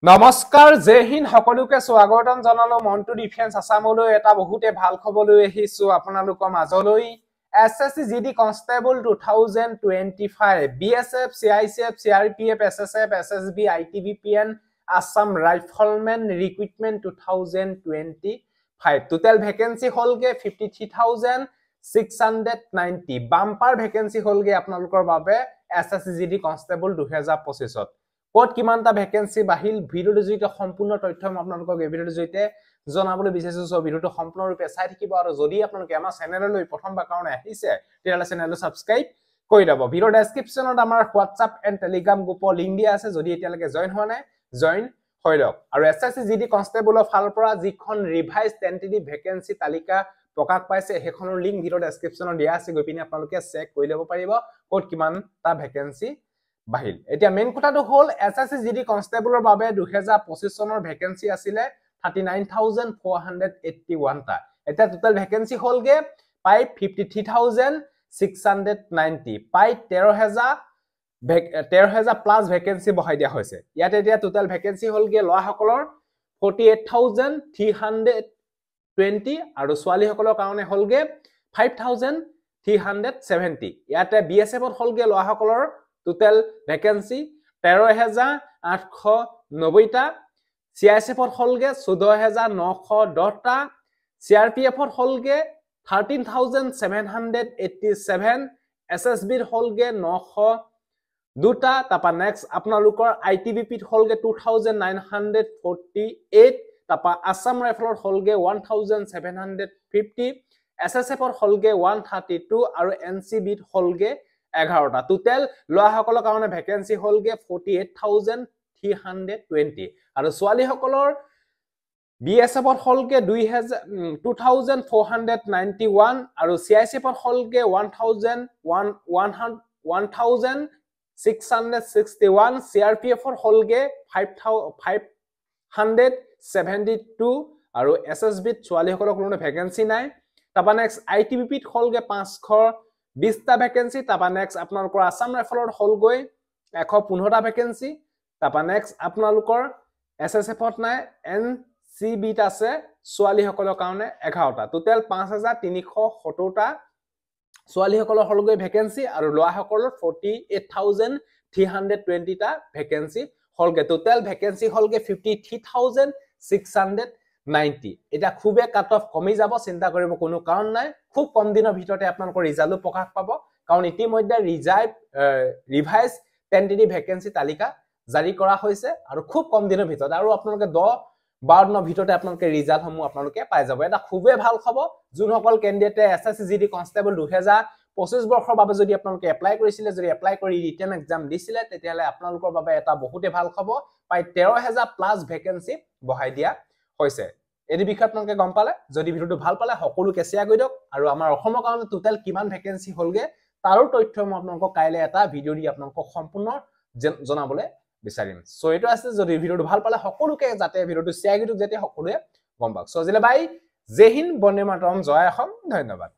নমস্কাৰ জয় হিন্দ সকলোকে স্বাগতম জনালো মন্টু ডিফেন্স আসামলৈ এটা বহুতে ভাল খবৰ লৈ আহিছো আপোনালোকৰ মাজলৈ SSC GD constable 2025 BSF CISF CRPF SSF SSB আইটিবিপিএন Assam riflemen recruitment 2025 total vacancy হলগে 53690 বাম্পাৰ ভ্যাকেন্সি হলগে আপোনালোকৰ বাবে এছএছসি জিডি কনষ্টেবল 2025 কত কিমানটা ভ্যাকেন্সি বাহিল ভিডিওৰ জৰিয়তে সম্পূৰ্ণ তথ্য মই আপোনালোকক এই ভিডিওৰ জৰিয়তে জনাবলৈ বিচাৰিছো সো ভিডিওটো সম্পূৰ্ণৰূপে চাই থাকিব আৰু যদি আপোনালোকে আমাৰ চেনেললৈ প্ৰথমবাৰ কাৰণে আহিছে তেতিয়াহলে চেনেলটো সাবস্ক্ৰাইব কৰি দিব ভিডিও ডেসক্ৰিপচনত আমাৰ WhatsApp এণ্ড Telegram গ্ৰুপৰ লিংক দিয়া আছে যদি এতিয়ালৈকে জয়েন হোৱা নাই জয়েন হৈ লওক আৰু এছএছসি জিডি কনষ্টেবলৰ ফালৰ পৰা যিখন ৰিভাইজ টেন্টেটিভ ভ্যাকেন্সি তালিকা প্ৰকাশ পাইছে হেখনৰ লিংক ভিডিও ডেসক্ৰিপচনত দিয়া আছে গৈ পিনে আপোনালোকে চেক কৰি ল'ব পাৰিব কত কিমানটা ভ্যাকেন্সি বাহিল এতিয়া মেইন কথাটো হল এছএছসি জিডি কনষ্টেবলৰ বাবে 2025 চনৰ ভ্যাকেন্সি আছিল 39481 টা এটা টোটাল ভ্যাকেন্সি হলগে পাই 53690 পাই 13000 প্লাস ভ্যাকেন্সি বহাই দিয়া হৈছে ইয়াতে এতিয়া টোটাল ভ্যাকেন্সি হলগে লৰাসকলৰ 48320 আৰু ছোৱালীসকলৰ কাৰণে হলগে 5370 ইয়াতে বিএছএফত হলগে লৰাসকলৰ total vacancy 13890 টা CISF ৰ হলগে 14910 টা CRPF ৰ হলগে 13787 SSB ৰ হলগে 902 টা তাপা নেক্সট আপোনালোকৰ ITBP ৰ হলগে 2948 তাপা আসাম ৰাইফলৰ হলগে 1750 SSF ৰ হলগে 132 আৰু NCB ৰ হলগে 11 টা টোটাল লৰাসকলৰ কাৰণে ভ্যাকেন্সি হলগে 48320 আৰু ছোৱালীসকলৰ বিএছএফ ৰ হলগে 2491 আৰু সিআইএসএফ ৰ হলগে 1661 সিআৰপিএফ ৰ হলগে 572 আৰু এছএছবি ত ছোৱালীসকলৰ কোনো ভ্যাকেন্সি নাই তাপা নেক্সট আইটিবিপি ত হলগে 520 টা ভ্যাকেন্সি তাপা নেক্সট আপোনালোকৰ আসাম ৰাইফলৰ হলগৈ 115 টা ভ্যাকেন্সি তাপা নেক্সট আপোনালোকৰ এছএছএফ ত নাই এনসিবি ত আছে ছোৱালীসকলৰ কাৰণে 11 টা টোটাল 5370 টা ছোৱালীসকলৰ হলগৈ ভ্যাকেন্সি আৰু লৰাসকলৰ 48320 টা ভ্যাকেন্সি হলগে টোটাল ভ্যাকেন্সি হলগে 53690 এটা খুবে কাট অফ কমি যাব চিন্তা কৰিব কোনো কাৰণ নাই খুব কম দিনৰ ভিতৰতে আপোনালোকৰ ৰিজাল্ট প্ৰকাশ পাব কাৰণ ইতিমধ্যে ৰিভাইজ টেন্টেটিভ ভ্যাকেন্সি তালিকা জাৰি কৰা হৈছে আৰু খুব কম দিনৰ ভিতৰত আৰু আপোনালোকে 10-12 দিনৰ ভিতৰতে আপোনালোকে ৰিজাল্ট সমূহ আপোনালোকে পাই যাব এটা খুবে ভাল খবৰ যোনসকল ক্যান্ডিডেটে এছএছসি জিডি কনষ্টেবল 2025 বৰ্ষৰ বাবে যদি আপোনালোকে এপ্লাই কৰিছিলে যদি এপ্লাই কৰি ৰিটেন এক্সাম দিছিলে তেতিয়ালে আপোনালোকৰ বাবে এটা বহুতে ভাল খবৰ পাই 13000 প্লাস ভ্যাকেন্সি বহাই দিয়া হৈছে এৰি বিষয়ত আপোনালোকে গম পালে যদি ভিডিওটো ভাল পালে সকলোকে শেয়াৰ কৰি দিয়ক আৰু আমাৰ অসমৰ কাৰণে টোটাল কিমান ভ্যাকেন্সি হলগে তাৰো তথ্য মই আপোনালোকক কাইলে এটা ভিডিও দি আপোনালোকক সম্পূৰ্ণ জনাবলৈ বিচাৰিম সো এটো আছে যদি ভিডিওটো ভাল পালে সকলোকে যাতে ভিডিওটো শেয়াৰ কৰি দিয়ক যাতে সকলোৱে গম পাওক সো আজিলে বাই জয় হিন্দ বন্দে মাতৰম জয় অসম ধন্যবাদ